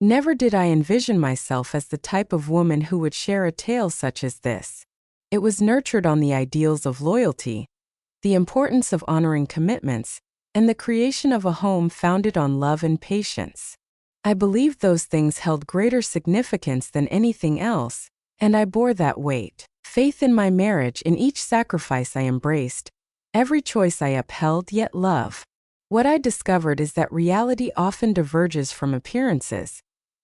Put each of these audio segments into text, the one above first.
Never did I envision myself as the type of woman who would share a tale such as this. It was nurtured on the ideals of loyalty, the importance of honoring commitments, and the creation of a home founded on love and patience. I believed those things held greater significance than anything else, and I bore that weight. Faith in my marriage, in each sacrifice I embraced, every choice I upheld, yet love. What I discovered is that reality often diverges from appearances,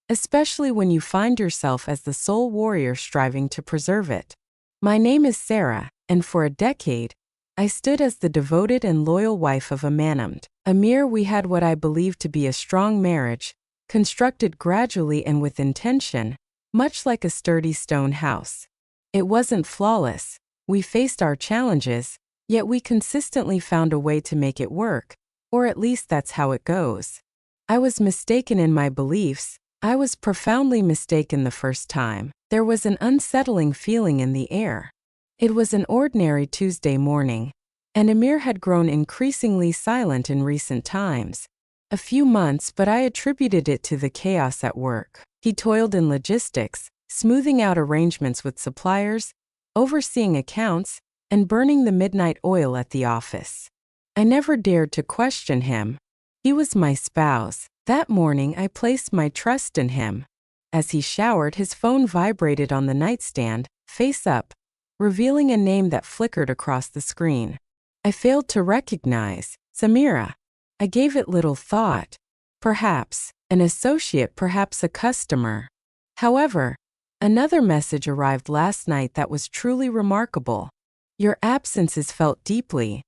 especially when you find yourself as the sole warrior striving to preserve it. My name is Sarah, and for a decade, I stood as the devoted and loyal wife of Amir. We had what I believed to be a strong marriage, constructed gradually and with intention, much like a sturdy stone house. It wasn't flawless. We faced our challenges, yet we consistently found a way to make it work, or at least that's how it goes. I was mistaken in my beliefs. I was profoundly mistaken the first time. There was an unsettling feeling in the air. It was an ordinary Tuesday morning, and Amir had grown increasingly silent in recent times. A few months, but I attributed it to the chaos at work. He toiled in logistics, smoothing out arrangements with suppliers, overseeing accounts, and burning the midnight oil at the office. I never dared to question him. He was my spouse. That morning I placed my trust in him. As he showered, his phone vibrated on the nightstand, face up, revealing a name that flickered across the screen. I failed to recognize Samira. I gave it little thought. Perhaps an associate, perhaps a customer. However, another message arrived last night that was truly remarkable. Your absence is felt deeply.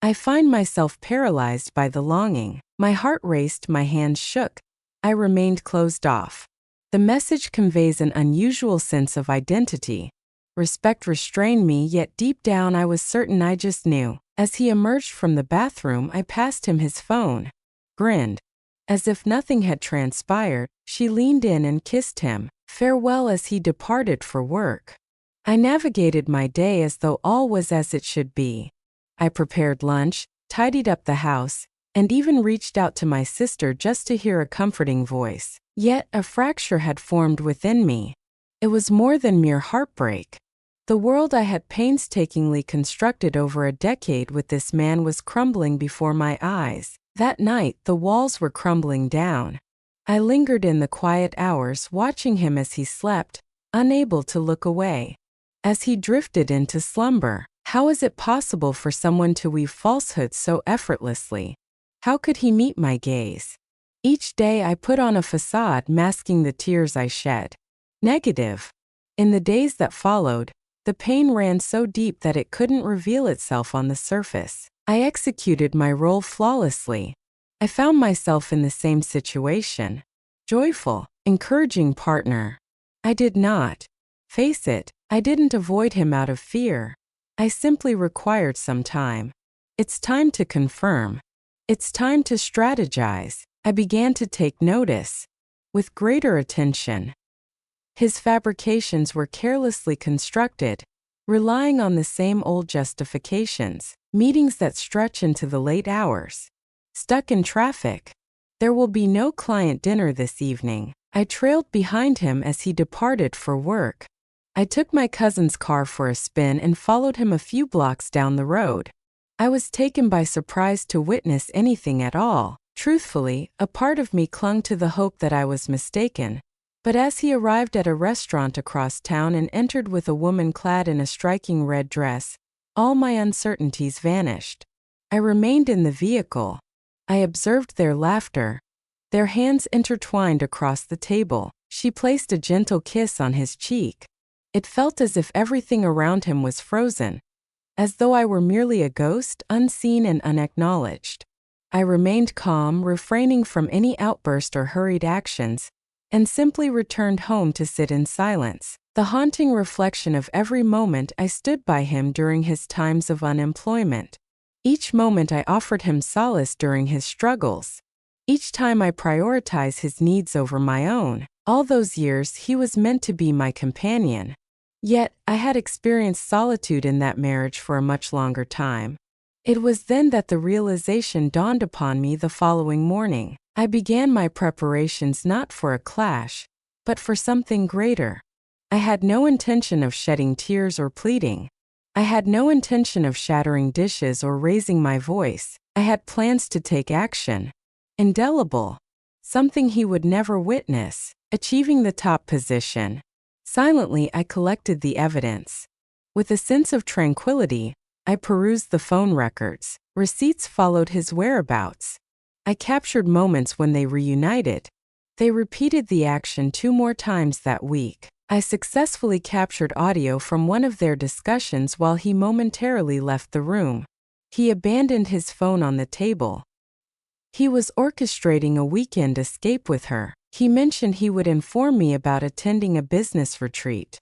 I find myself paralyzed by the longing. My heart raced, my hands shook. I remained closed off. The message conveys an unusual sense of identity. Respect restrained me, yet deep down I was certain I just knew. As he emerged from the bathroom, I passed him his phone. Grinned. As if nothing had transpired, she leaned in and kissed him. Farewell as he departed for work. I navigated my day as though all was as it should be. I prepared lunch, tidied up the house, and even reached out to my sister just to hear a comforting voice. Yet a fracture had formed within me. It was more than mere heartbreak. The world I had painstakingly constructed over a decade with this man was crumbling before my eyes. That night, the walls were crumbling down. I lingered in the quiet hours, watching him as he slept, unable to look away. As he drifted into slumber, how is it possible for someone to weave falsehoods so effortlessly? How could he meet my gaze? Each day I put on a facade masking the tears I shed. Negative. In the days that followed, the pain ran so deep that it couldn't reveal itself on the surface. I executed my role flawlessly. I found myself in the same situation. Joyful, encouraging partner. I did not. Face it, I didn't avoid him out of fear. I simply required some time. It's time to confirm. It's time to strategize. I began to take notice. With greater attention. His fabrications were carelessly constructed, relying on the same old justifications. Meetings that stretch into the late hours. Stuck in traffic. There will be no client dinner this evening. I trailed behind him as he departed for work. I took my cousin's car for a spin and followed him a few blocks down the road. I was taken by surprise to witness anything at all. Truthfully, a part of me clung to the hope that I was mistaken. But as he arrived at a restaurant across town and entered with a woman clad in a striking red dress, all my uncertainties vanished. I remained in the vehicle. I observed their laughter. Their hands intertwined across the table. She placed a gentle kiss on his cheek. It felt as if everything around him was frozen, as though I were merely a ghost, unseen and unacknowledged. I remained calm, refraining from any outburst or hurried actions, and simply returned home to sit in silence, the haunting reflection of every moment I stood by him during his times of unemployment. Each moment I offered him solace during his struggles. Each time I prioritized his needs over my own. All those years he was meant to be my companion. Yet, I had experienced solitude in that marriage for a much longer time. It was then that the realization dawned upon me the following morning. I began my preparations not for a clash, but for something greater. I had no intention of shedding tears or pleading. I had no intention of shattering dishes or raising my voice. I had plans to take action. Indelible. Something he would never witness. Achieving the top position. Silently, I collected the evidence. With a sense of tranquility, I perused the phone records. Receipts followed his whereabouts. I captured moments when they reunited. They repeated the action 2 more times that week. I successfully captured audio from one of their discussions while he momentarily left the room. He abandoned his phone on the table. He was orchestrating a weekend escape with her. He mentioned he would inform me about attending a business retreat.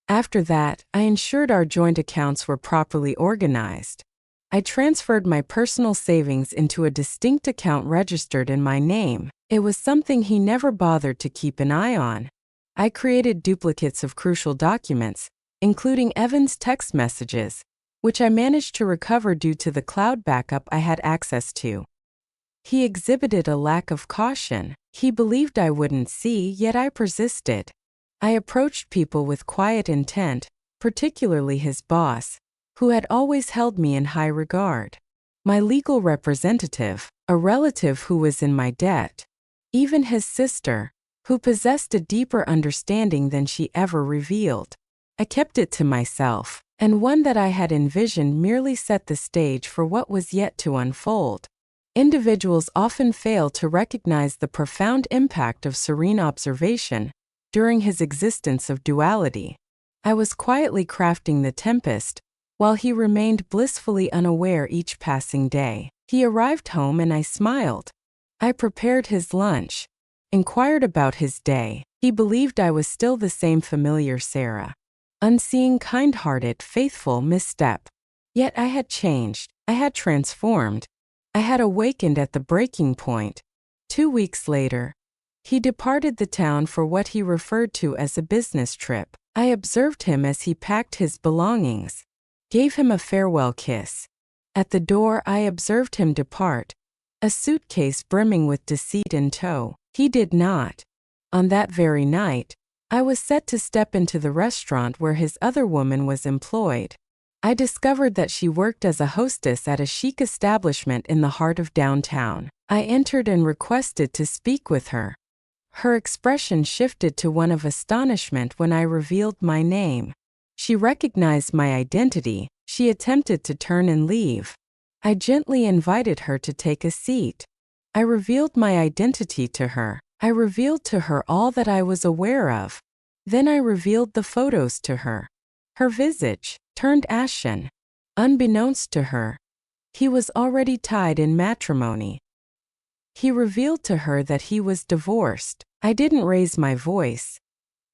After that, I ensured our joint accounts were properly organized. I transferred my personal savings into a distinct account registered in my name. It was something he never bothered to keep an eye on. I created duplicates of crucial documents, including Evan's text messages, which I managed to recover due to the cloud backup I had access to. He exhibited a lack of caution. He believed I wouldn't see, yet I persisted. I approached people with quiet intent, particularly his boss, who had always held me in high regard. My legal representative, a relative who was in my debt. Even his sister, who possessed a deeper understanding than she ever revealed. I kept it to myself, and one that I had envisioned merely set the stage for what was yet to unfold. Individuals often fail to recognize the profound impact of serene observation during his existence of duality. I was quietly crafting the tempest, while he remained blissfully unaware each passing day. He arrived home and I smiled. I prepared his lunch, inquired about his day. He believed I was still the same familiar Sarah. Unseeing, kind-hearted, faithful misstep. Yet I had changed. I had transformed. I had awakened at the breaking point. 2 weeks later, he departed the town for what he referred to as a business trip. I observed him as he packed his belongings, gave him a farewell kiss. At the door, I observed him depart, a suitcase brimming with deceit in tow. He did not. On that very night, I was set to step into the restaurant where his other woman was employed. I discovered that she worked as a hostess at a chic establishment in the heart of downtown. I entered and requested to speak with her. Her expression shifted to one of astonishment when I revealed my name. She recognized my identity. She attempted to turn and leave. I gently invited her to take a seat. I revealed my identity to her. I revealed to her all that I was aware of. Then I revealed the photos to her. Her visage turned ashen. Unbeknownst to her, he was already tied in matrimony. He revealed to her that he was divorced. I didn't raise my voice.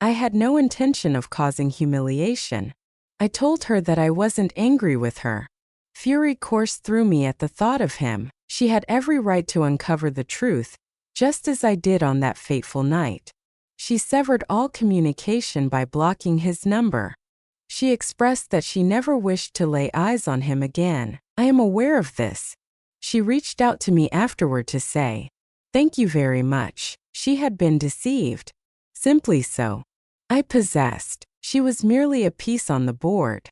I had no intention of causing humiliation. I told her that I wasn't angry with her. Fury coursed through me at the thought of him. She had every right to uncover the truth, just as I did on that fateful night. She severed all communication by blocking his number. She expressed that she never wished to lay eyes on him again. I am aware of this. She reached out to me afterward to say, "Thank you very much." She had been deceived. Simply so. I possessed. She was merely a piece on the board.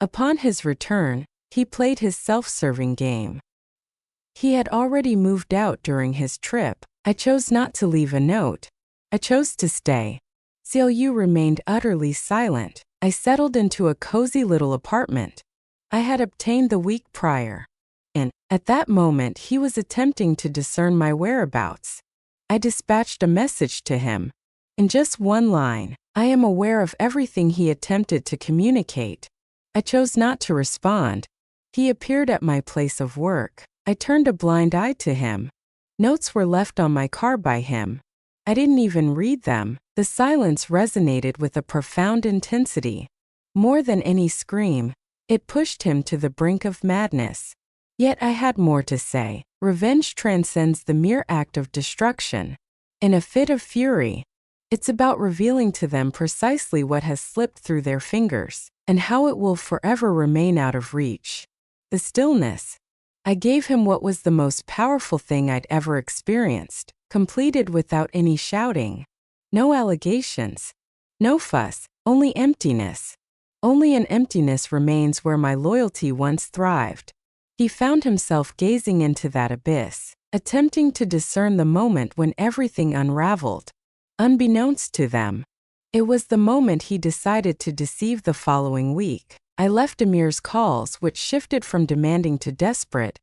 Upon his return, he played his self-serving game. He had already moved out during his trip. I chose not to leave a note. I chose to stay. Celu remained utterly silent. I settled into a cozy little apartment I had obtained the week prior. And, at that moment, he was attempting to discern my whereabouts. I dispatched a message to him. In just one line, I am aware of everything he attempted to communicate. I chose not to respond. He appeared at my place of work. I turned a blind eye to him. Notes were left on my car by him. I didn't even read them. The silence resonated with a profound intensity. More than any scream, it pushed him to the brink of madness. Yet I had more to say. Revenge transcends the mere act of destruction. In a fit of fury, it's about revealing to them precisely what has slipped through their fingers, and how it will forever remain out of reach. The stillness. I gave him what was the most powerful thing I'd ever experienced. completed without any shouting. No allegations. No fuss, only emptiness. Only an emptiness remains where my loyalty once thrived. He found himself gazing into that abyss, attempting to discern the moment when everything unraveled. Unbeknownst to them, it was the moment he decided to deceive the following week. I left Amir's calls, which shifted from demanding to desperate,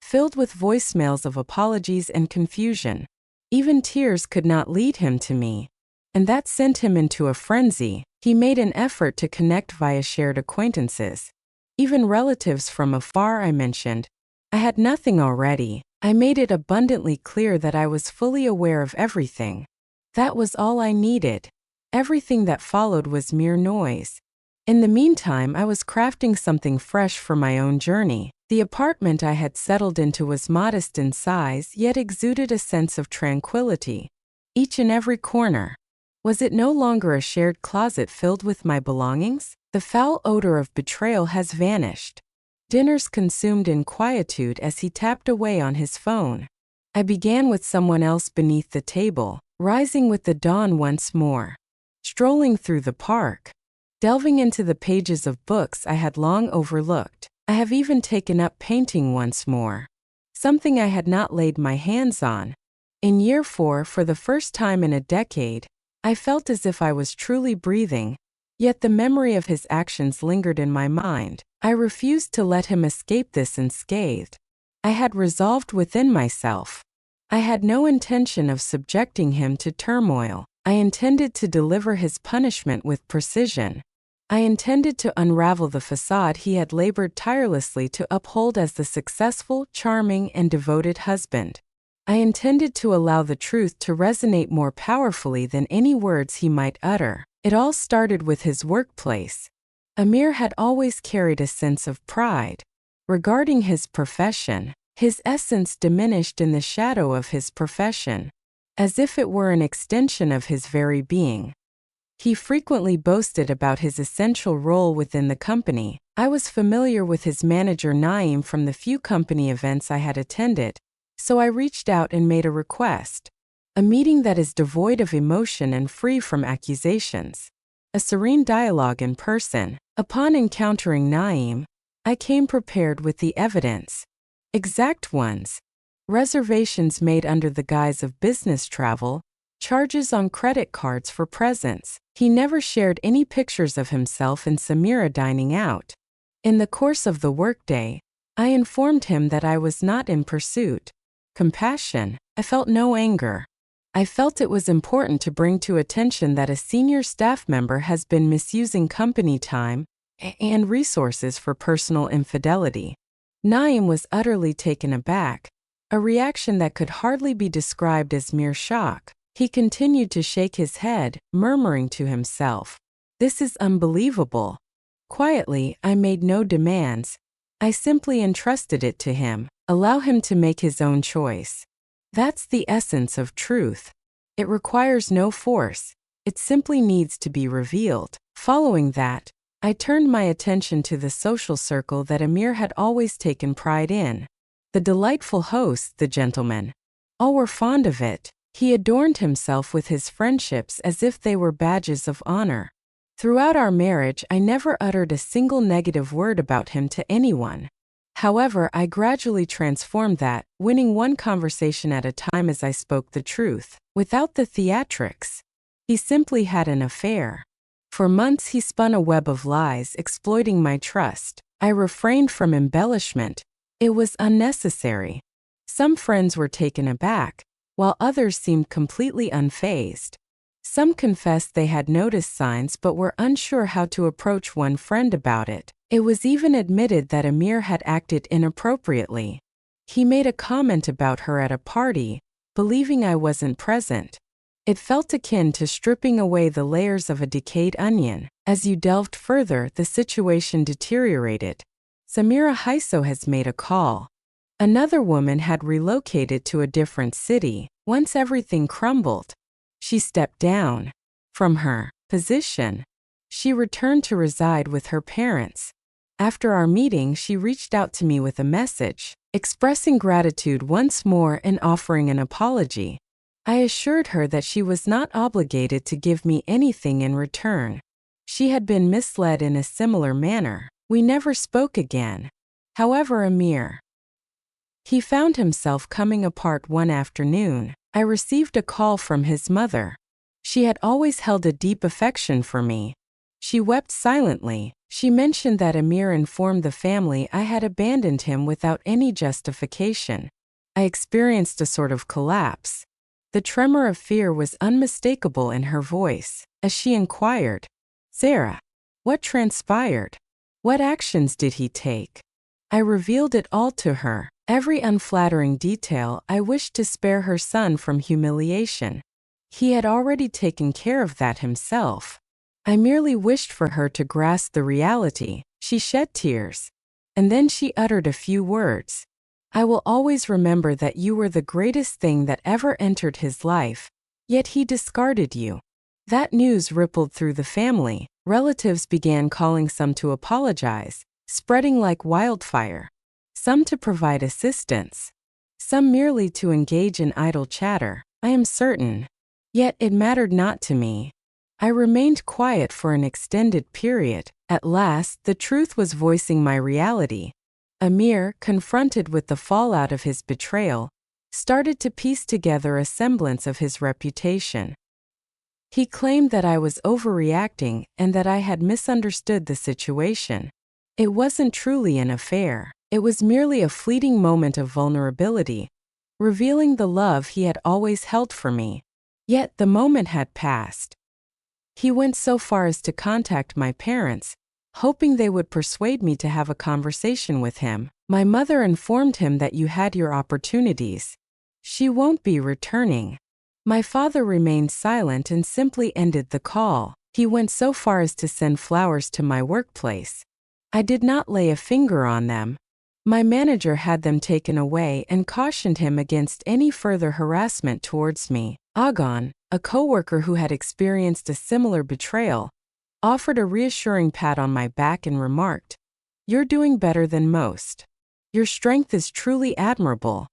filled with voicemails of apologies and confusion. Even tears could not lead him to me, and that sent him into a frenzy. He made an effort to connect via shared acquaintances. Even relatives from afar I mentioned. I had nothing already. I made it abundantly clear that I was fully aware of everything. That was all I needed. Everything that followed was mere noise. In the meantime, I was crafting something fresh for my own journey. The apartment I had settled into was modest in size, yet exuded a sense of tranquility. Each and every corner. Was it no longer a shared closet filled with my belongings? The foul odor of betrayal has vanished. Dinners consumed in quietude as he tapped away on his phone. I began with someone else beneath the table, rising with the dawn once more. Strolling through the park. Delving into the pages of books I had long overlooked. I have even taken up painting once more. Something I had not laid my hands on. In year 4, for the first time in a decade, I felt as if I was truly breathing, yet the memory of his actions lingered in my mind. I refused to let him escape this unscathed. I had resolved within myself. I had no intention of subjecting him to turmoil. I intended to deliver his punishment with precision. I intended to unravel the facade he had labored tirelessly to uphold as the successful, charming, and devoted husband. I intended to allow the truth to resonate more powerfully than any words he might utter. It all started with his workplace. Amir had always carried a sense of pride. Regarding his profession, his essence diminished in the shadow of his profession, as if it were an extension of his very being. He frequently boasted about his essential role within the company. I was familiar with his manager Naeem from the few company events I had attended, so I reached out and made a request. A meeting that is devoid of emotion and free from accusations. A serene dialogue in person. Upon encountering Naeem, I came prepared with the evidence. Exact ones. Reservations made under the guise of business travel, charges on credit cards for presents. He never shared any pictures of himself and Samira dining out. In the course of the workday, I informed him that I was not in pursuit. Compassion. I felt no anger. I felt it was important to bring to attention that a senior staff member has been misusing company time and resources for personal infidelity. Naeem was utterly taken aback, a reaction that could hardly be described as mere shock. He continued to shake his head, murmuring to himself, "This is unbelievable." Quietly, I made no demands. I simply entrusted it to him. Allow him to make his own choice. That's the essence of truth. It requires no force. It simply needs to be revealed. Following that, I turned my attention to the social circle that Amir had always taken pride in. The delightful hosts, the gentlemen. All were fond of it. He adorned himself with his friendships as if they were badges of honor. Throughout our marriage, I never uttered a single negative word about him to anyone. However, I gradually transformed that, winning one conversation at a time as I spoke the truth, without the theatrics. He simply had an affair. For months he spun a web of lies, exploiting my trust. I refrained from embellishment. It was unnecessary. Some friends were taken aback, while others seemed completely unfazed. Some confessed they had noticed signs but were unsure how to approach one friend about it. It was even admitted that Amir had acted inappropriately. He made a comment about her at a party, believing I wasn't present. It felt akin to stripping away the layers of a decayed onion. As you delved further, the situation deteriorated. Samira Haiso has made a call. Another woman had relocated to a different city. Once everything crumbled, she stepped down from her position. She returned to reside with her parents. After our meeting, she reached out to me with a message, expressing gratitude once more and offering an apology. I assured her that she was not obligated to give me anything in return. She had been misled in a similar manner. We never spoke again. However, Amir, he found himself coming apart one afternoon. I received a call from his mother. She had always held a deep affection for me. She wept silently. She mentioned that Amir informed the family I had abandoned him without any justification. I experienced a sort of collapse. The tremor of fear was unmistakable in her voice as she inquired, "Sarah, what transpired? What actions did he take?" I revealed it all to her, every unflattering detail. I wished to spare her son from humiliation. He had already taken care of that himself. I merely wished for her to grasp the reality. She shed tears, and then she uttered a few words. "I will always remember that you were the greatest thing that ever entered his life, yet he discarded you." That news rippled through the family. Relatives began calling, some to apologize, spreading like wildfire, some to provide assistance, some merely to engage in idle chatter. I am certain. Yet it mattered not to me. I remained quiet for an extended period. At last, the truth was voicing my reality. Amir, confronted with the fallout of his betrayal, started to piece together a semblance of his reputation. He claimed that I was overreacting and that I had misunderstood the situation. It wasn't truly an affair. It was merely a fleeting moment of vulnerability, revealing the love he had always held for me. Yet the moment had passed. He went so far as to contact my parents, hoping they would persuade me to have a conversation with him. My mother informed him that you had your opportunities. She won't be returning. My father remained silent and simply ended the call. He went so far as to send flowers to my workplace. I did not lay a finger on them. My manager had them taken away and cautioned him against any further harassment towards me. Agon, a coworker who had experienced a similar betrayal, offered a reassuring pat on my back and remarked, "You're doing better than most. Your strength is truly admirable."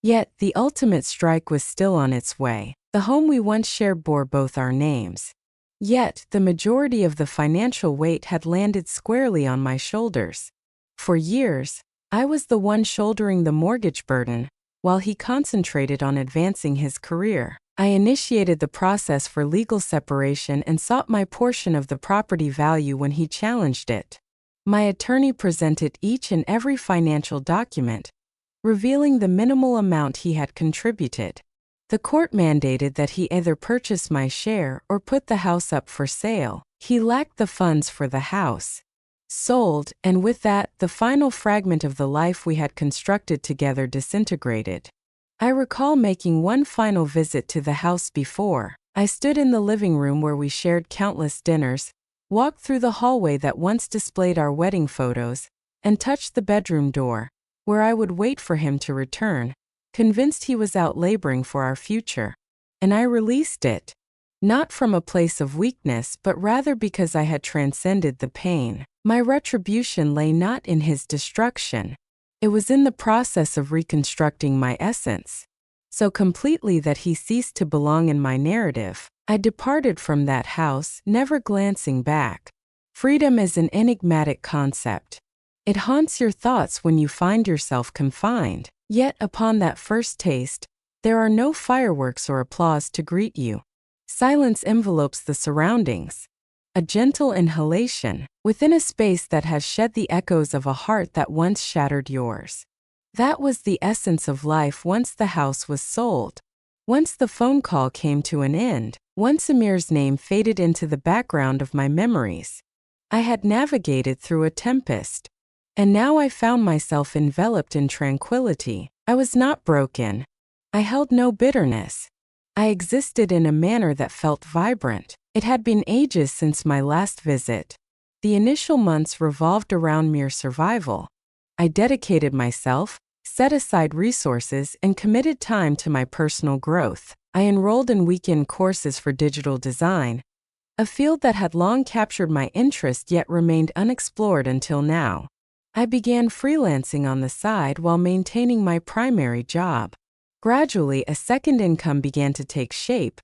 Yet, the ultimate strike was still on its way. The home we once shared bore both our names. Yet, the majority of the financial weight had landed squarely on my shoulders. For years, I was the one shouldering the mortgage burden, while he concentrated on advancing his career. I initiated the process for legal separation and sought my portion of the property value when he challenged it. My attorney presented each and every financial document, revealing the minimal amount he had contributed. The court mandated that he either purchase my share or put the house up for sale. He lacked the funds for the house. Sold, and with that, the final fragment of the life we had constructed together disintegrated. I recall making one final visit to the house before. I stood in the living room where we shared countless dinners, walked through the hallway that once displayed our wedding photos, and touched the bedroom door, where I would wait for him to return, convinced he was out laboring for our future. And I released it. Not from a place of weakness, but rather because I had transcended the pain. My retribution lay not in his destruction. It was in the process of reconstructing my essence, so completely that he ceased to belong in my narrative. I departed from that house, never glancing back. Freedom is an enigmatic concept. It haunts your thoughts when you find yourself confined. Yet, upon that first taste, there are no fireworks or applause to greet you. Silence envelopes the surroundings. A gentle inhalation, within a space that has shed the echoes of a heart that once shattered yours. That was the essence of life once the house was sold. Once the phone call came to an end. Once Amir's name faded into the background of my memories. I had navigated through a tempest. And now I found myself enveloped in tranquility. I was not broken. I held no bitterness. I existed in a manner that felt vibrant. It had been ages since my last visit. The initial months revolved around mere survival. I dedicated myself, set aside resources, and committed time to my personal growth. I enrolled in weekend courses for digital design, a field that had long captured my interest yet remained unexplored until now. I began freelancing on the side while maintaining my primary job. Gradually, a second income began to take shape,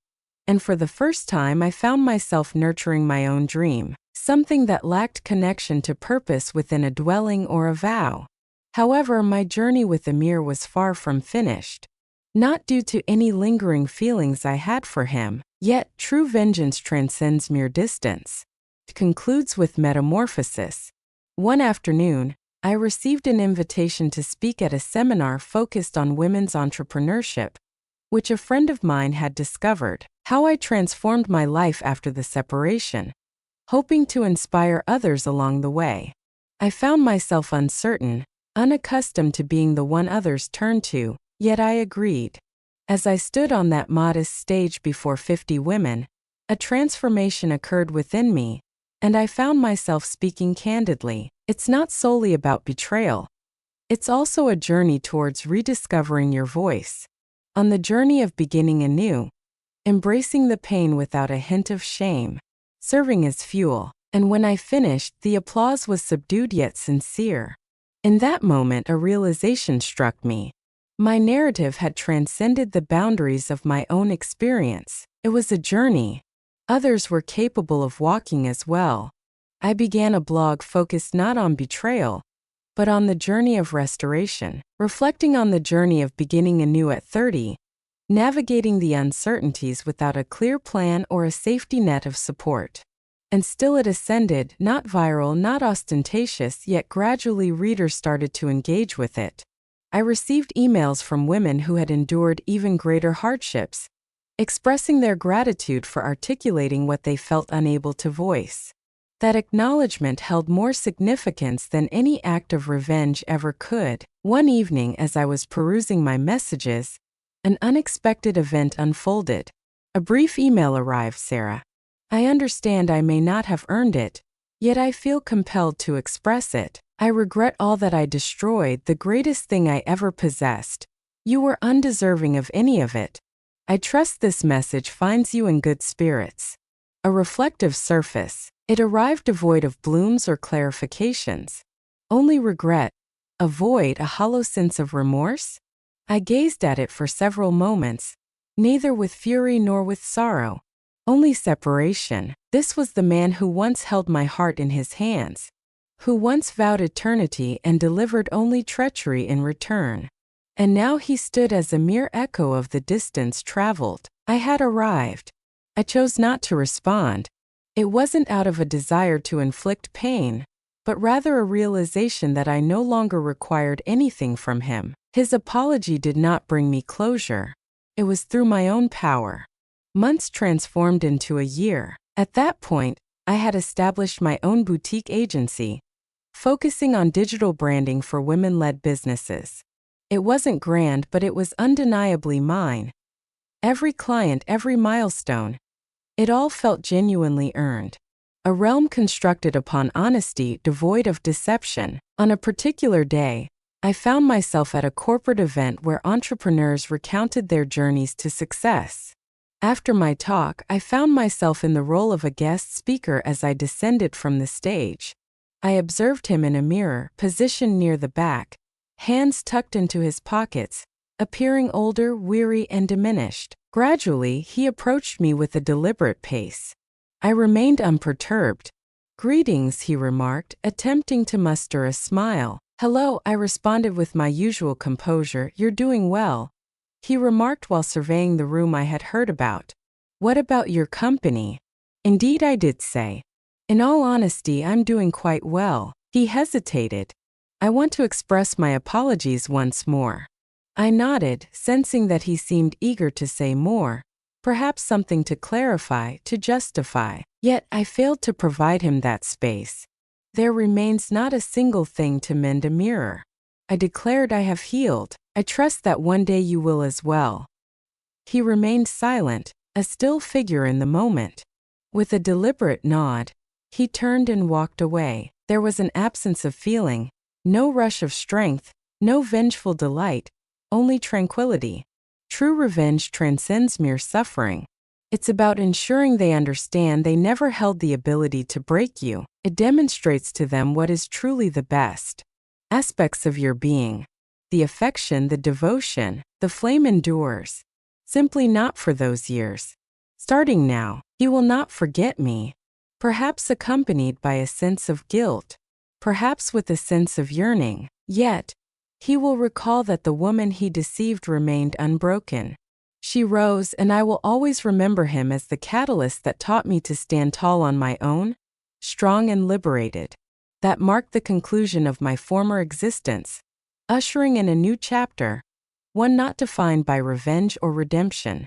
and for the first time I found myself nurturing my own dream, something that lacked connection to purpose within a dwelling or a vow. However, my journey with Amir was far from finished. Not due to any lingering feelings I had for him, yet true vengeance transcends mere distance. It concludes with metamorphosis. One afternoon, I received an invitation to speak at a seminar focused on women's entrepreneurship, which a friend of mine had discovered. How I transformed my life after the separation, hoping to inspire others along the way. I found myself uncertain, unaccustomed to being the one others turned to, yet I agreed. As I stood on that modest stage before 50 women, a transformation occurred within me, and I found myself speaking candidly. It's not solely about betrayal. It's also a journey towards rediscovering your voice. On the journey of beginning anew, embracing the pain without a hint of shame, serving as fuel. And when I finished, the applause was subdued yet sincere. In that moment, a realization struck me. My narrative had transcended the boundaries of my own experience. It was a journey. Others were capable of walking as well. I began a blog focused not on betrayal, but on the journey of restoration, reflecting on the journey of beginning anew at 30, navigating the uncertainties without a clear plan or a safety net of support. And still it ascended, not viral, not ostentatious, yet gradually readers started to engage with it. I received emails from women who had endured even greater hardships, expressing their gratitude for articulating what they felt unable to voice. That acknowledgement held more significance than any act of revenge ever could. One evening, as I was perusing my messages, an unexpected event unfolded. A brief email arrived, Sarah. I understand I may not have earned it, yet I feel compelled to express it. I regret all that I destroyed, the greatest thing I ever possessed. You were undeserving of any of it. I trust this message finds you in good spirits. A reflective surface. It arrived devoid of blooms or clarifications. Only regret. A void, a hollow sense of remorse? I gazed at it for several moments, neither with fury nor with sorrow. Only separation. This was the man who once held my heart in his hands, who once vowed eternity and delivered only treachery in return. And now he stood as a mere echo of the distance traveled. I had arrived. I chose not to respond. It wasn't out of a desire to inflict pain, but rather a realization that I no longer required anything from him. His apology did not bring me closure. It was through my own power. Months transformed into a year. At that point, I had established my own boutique agency, focusing on digital branding for women-led businesses. It wasn't grand, but it was undeniably mine. Every client, every milestone, it all felt genuinely earned. A realm constructed upon honesty, devoid of deception. On a particular day, I found myself at a corporate event where entrepreneurs recounted their journeys to success. After my talk, I found myself in the role of a guest speaker as I descended from the stage. I observed him in a mirror, positioned near the back, hands tucked into his pockets, appearing older, weary, and diminished. Gradually, he approached me with a deliberate pace. I remained unperturbed. "Greetings," he remarked, attempting to muster a smile. "Hello," I responded with my usual composure. "You're doing well," he remarked while surveying the room I had heard about. "What about your company?" "Indeed," I did say. "In all honesty, I'm doing quite well." He hesitated. "I want to express my apologies once more." I nodded, sensing that he seemed eager to say more, perhaps something to clarify, to justify. Yet I failed to provide him that space. "There remains not a single thing to mend a mirror," I declared. "I have healed. I trust that one day you will as well." He remained silent, a still figure in the moment. With a deliberate nod, he turned and walked away. There was an absence of feeling, no rush of strength, no vengeful delight, only tranquility. True revenge transcends mere suffering. It's about ensuring they understand they never held the ability to break you. It demonstrates to them what is truly the best aspects of your being. The affection, the devotion, The flame endures. Simply not for those years. Starting now, he will not forget me. Perhaps accompanied by a sense of guilt. Perhaps with a sense of yearning. Yet, he will recall that the woman he deceived remained unbroken. She rose, and I will always remember him as the catalyst that taught me to stand tall on my own, strong and liberated. That marked the conclusion of my former existence, ushering in a new chapter, one not defined by revenge or redemption,